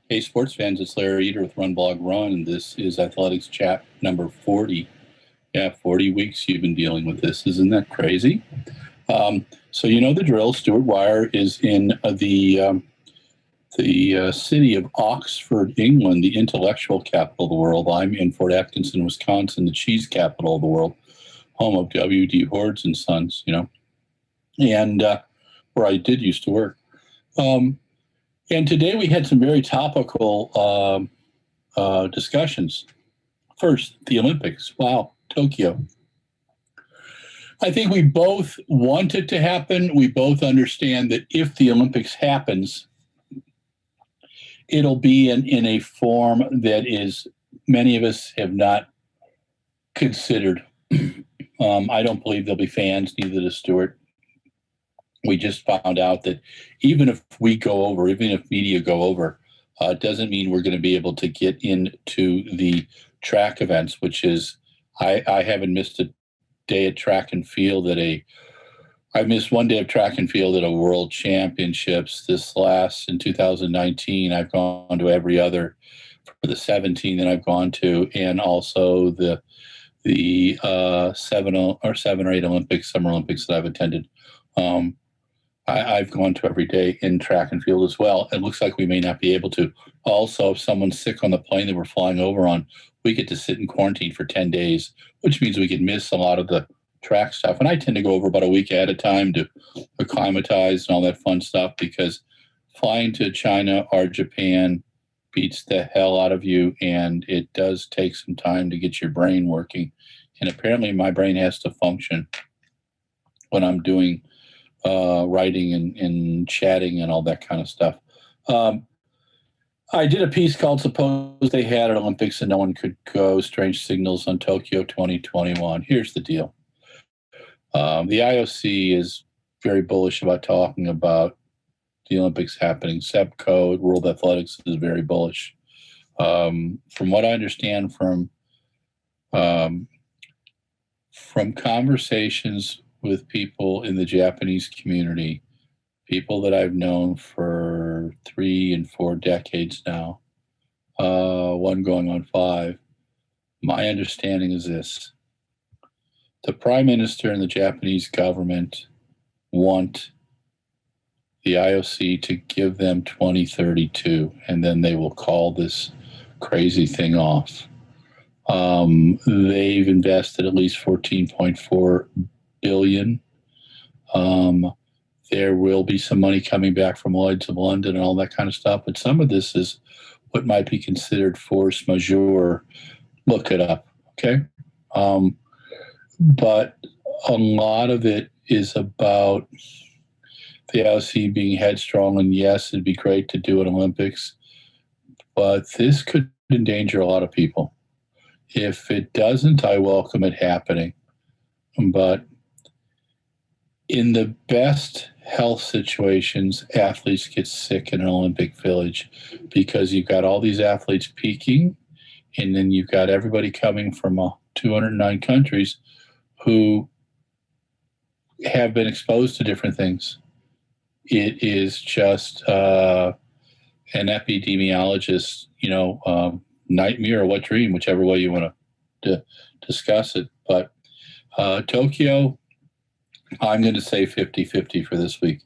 Hey, sports fans, it's Larry Eater with RunBlogRun, and this is Athletics Chat number 40. Yeah, 40 weeks you've been dealing with this. Isn't that crazy? So you know the drill. Stuart Wire is in the city of Oxford, England, the intellectual capital of the world. I'm in Fort Atkinson, Wisconsin, the cheese capital of the world, home of W.D. Hords and Sons, and where I did used to work. And today we had some very topical discussions. First, the Olympics. Wow, Tokyo. I think we both want it to happen. We both understand that if the Olympics happens, it'll be in a form that is many of us have not considered. I don't believe there'll be fans, neither does Stuart. We just found out that even if we go over, even if media go over, it doesn't mean we're going to be able to get into the track events, which is, I haven't missed a day at track and field I missed one day of track and field at a world championships. This last in 2019, I've gone to every other for the 17 that I've gone to, and also the 7 or 8 Olympics, Summer Olympics that I've attended. I've gone to every day in track and field as well. It looks like we may not be able to. Also, if someone's sick on the plane that we're flying over on, we get to sit in quarantine for 10 days, which means we could miss a lot of the track stuff. And I tend to go over about a week at a time to acclimatize and all that fun stuff, because flying to China or Japan beats the hell out of you, and it does take some time to get your brain working. And apparently my brain has to function when I'm doing writing and chatting and all that kind of stuff. I did a piece called "Suppose They Had an Olympics and No One Could Go, Strange Signals on Tokyo 2021. Here's the deal. The IOC is very bullish about talking about the Olympics happening. SEPCO, World Athletics, is very bullish. From what I understand from conversations with people in the Japanese community, people that I've known for 3 and 4 decades now, one going on 5, my understanding is this. The Prime Minister and the Japanese government want the IOC to give them 2032, and then they will call this crazy thing off. They've invested at least $14.4 billion. There will be some money coming back from Lloyd's of London and all that kind of stuff, but some of this is what might be considered force majeure. Look it up, okay? But a lot of it is about the IOC being headstrong, and yes, it'd be great to do an Olympics, but this could endanger a lot of people. If it doesn't, I welcome it happening. But in the best health situations, athletes get sick in an Olympic village, because you've got all these athletes peaking, and then you've got everybody coming from 209 countries who have been exposed to different things. It is just an epidemiologist, nightmare or wet dream, whichever way you want to discuss it. But Tokyo, I'm going to say 50-50 for this week.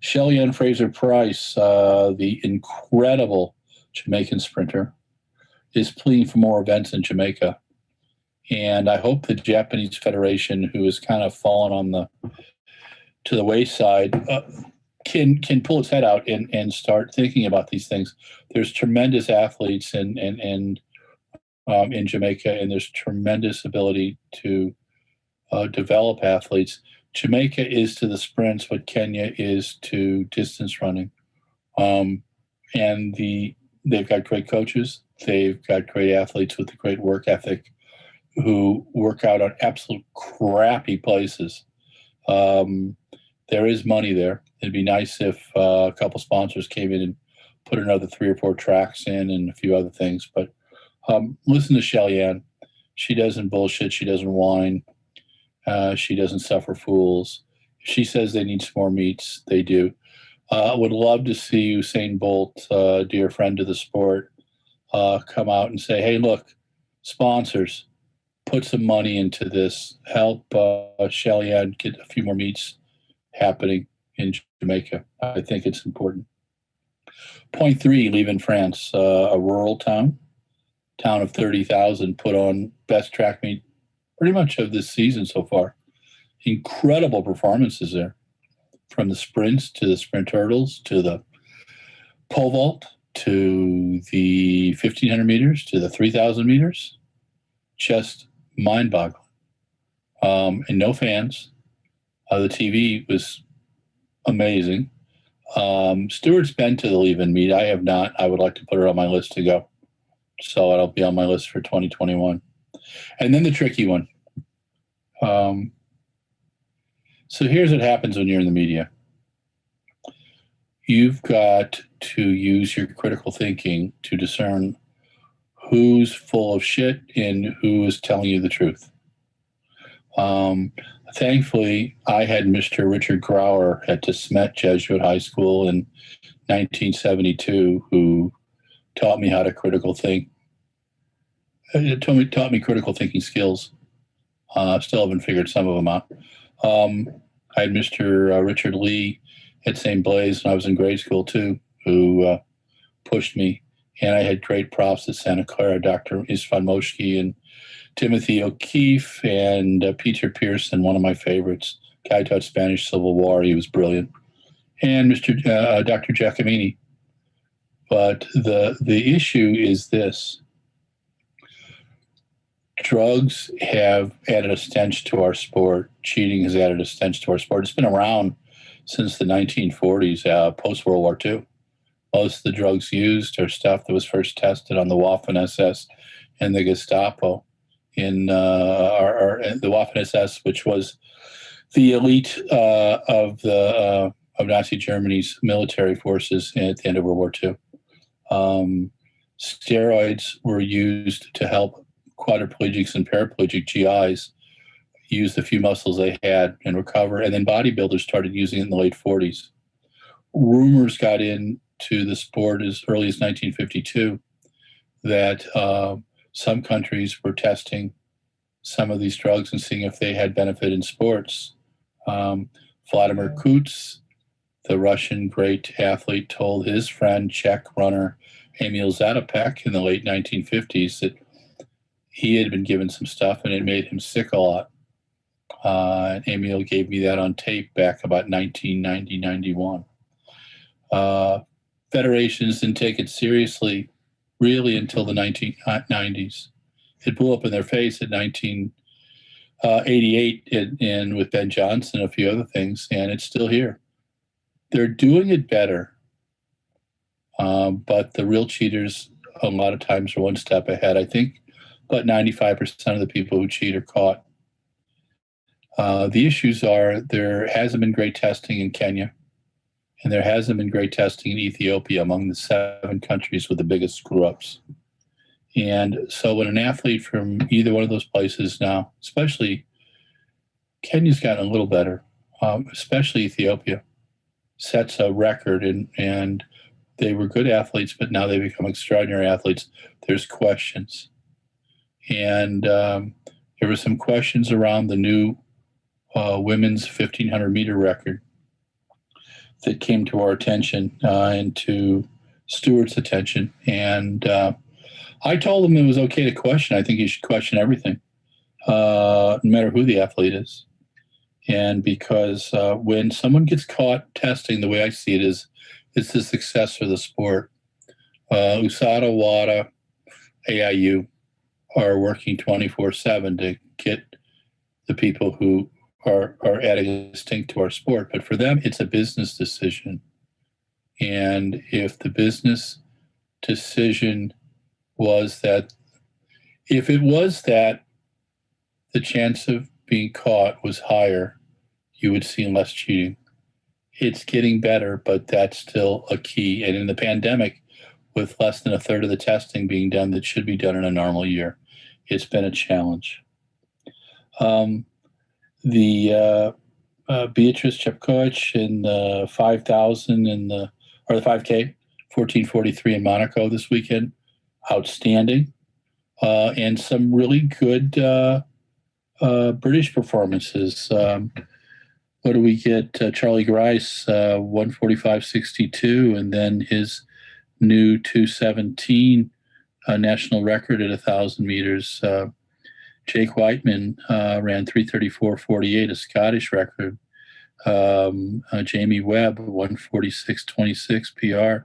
Shelly-Ann Fraser-Price, the incredible Jamaican sprinter, is pleading for more events in Jamaica. And I hope the Japanese Federation, who has kind of fallen to the wayside, can pull its head out and start thinking about these things. There's tremendous athletes in Jamaica, and there's tremendous ability to develop athletes. Jamaica is to the sprints what Kenya is to distance running. And they've got great coaches. They've got great athletes with a great work ethic who work out on absolute crappy places. There is money there. It'd be nice if a couple sponsors came in and put another 3 or 4 tracks in and a few other things. But listen to Shelly-Ann. She doesn't bullshit. She doesn't whine. She doesn't suffer fools. If she says they need some more meets, they do. Would love to see Usain Bolt, dear friend of the sport, come out and say, hey, look, sponsors, put some money into this. Help Chaliad get a few more meets happening in Jamaica. I think it's important. Point three, leaving France, a rural town of 30,000, put on best track meet pretty much of this season so far. Incredible performances there, from the sprints to the sprint hurdles to the pole vault to the 1,500 meters to the 3,000 meters. Just mind-boggling. And no fans. The TV was amazing. Stuart's been to the leave-in meet. I have not. I would like to put it on my list to go. So it'll be on my list for 2021. And then the tricky one. So here's what happens when you're in the media. You've got to use your critical thinking to discern who's full of shit and who is telling you the truth. Thankfully, I had Mr. Richard Grauer at De Smet Jesuit High School in 1972, who taught me how to critical think. Taught me critical thinking skills. Still haven't figured some of them out. I had Mr. Richard Lee at St. Blaise when I was in grade school too, who pushed me. And I had great profs at Santa Clara, Dr. Istvan Moshki and Timothy O'Keefe and Peter Pearson, one of my favorites. Guy taught Spanish Civil War. He was brilliant. And Dr. Giacomini. But the issue is this. Drugs have added a stench to our sport. Cheating has added a stench to our sport. It's been around since the 1940s, post-World War II. Most of the drugs used are stuff that was first tested on the Waffen-SS and the Gestapo. In the Waffen-SS, which was the elite of Nazi Germany's military forces at the end of World War II. Steroids were used to help quadriplegics and paraplegic GIs use the few muscles they had and recover. And then bodybuilders started using it in the late 40s. Rumors got into the sport as early as 1952 that some countries were testing some of these drugs and seeing if they had benefit in sports. Vladimir Kuts, the Russian great athlete, told his friend, Czech runner Emil Zatopek in the late 1950s that he had been given some stuff and it made him sick a lot. And Emil gave me that on tape back about 1990-91. Federations didn't take it seriously really until the 1990s. It blew up in their face at 1988 and with Ben Johnson and a few other things, and it's still here. They're doing it better, but the real cheaters a lot of times are one step ahead. I think about 95% of the people who cheat are caught. The issues are there hasn't been great testing in Kenya, and there hasn't been great testing in Ethiopia, among the 7 countries with the biggest screw-ups. And so when an athlete from either one of those places now, especially Kenya's gotten a little better, especially Ethiopia, sets a record, and they were good athletes, but now they become extraordinary athletes. There's questions. And there were some questions around the new women's 1,500 meter record that came to our attention and to Stuart's attention. And I told him it was okay to question. I think you should question everything, no matter who the athlete is. And because when someone gets caught testing, the way I see it is, it's the success for the sport. USADA, WADA, AIU are working 24/7 to get the people who are adding a stink to our sport. But for them, it's a business decision. And if the business decision was that, if it was that the chance of being caught was higher, you would see less cheating. It's getting better, but that's still a key. And in the pandemic, with less than a third of the testing being done that should be done in a normal year, it's been a challenge. Beatrice Chepkoech in the 5,000 the 5K, 14:43 in Monaco this weekend. Outstanding. And some really good British performances. What do we get? Charlie Grice, 1:45.62, and then his new 2:17 national record at 1,000 meters. Jake Whiteman ran 3:34.48, a Scottish record. Jamie Webb, 1:46.26 PR.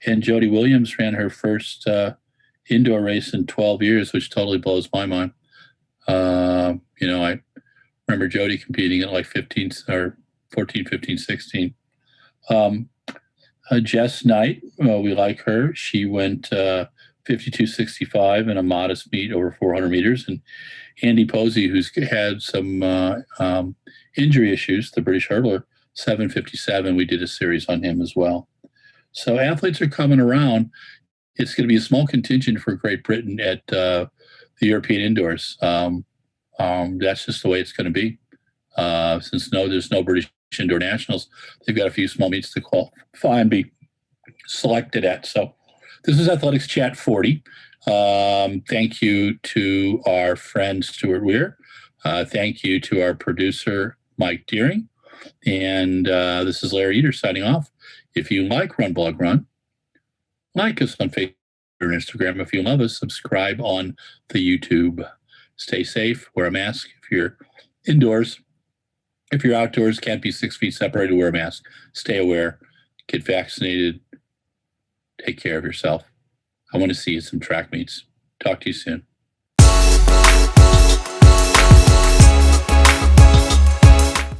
And Jody Williams ran her first indoor race in 12 years, which totally blows my mind. I remember Jody competing at like 15 or 14, 15, 16. Jess Knight, we like her. She went 52.65 in a modest meet over 400 meters. And Andy Posey, who's had some injury issues, the British hurdler, 7:57. We did a series on him as well. So athletes are coming around. It's going to be a small contingent for Great Britain at the European indoors. That's just the way it's going to be. Since there's no British indoor nationals, they've got a few small meets to qualify and be selected at. So this is Athletics Chat 40. Thank you to our friend Stuart Weir. Thank you to our producer, Mike Deering. And this is Larry Eater signing off. If you like RunBlogRun, like us on Facebook or Instagram. If you love us, subscribe on the YouTube. Stay safe, wear a mask if you're indoors. If you're outdoors, can't be 6 feet separated, wear a mask. Stay aware, get vaccinated, take care of yourself. I want to see you at some track meets. Talk to you soon.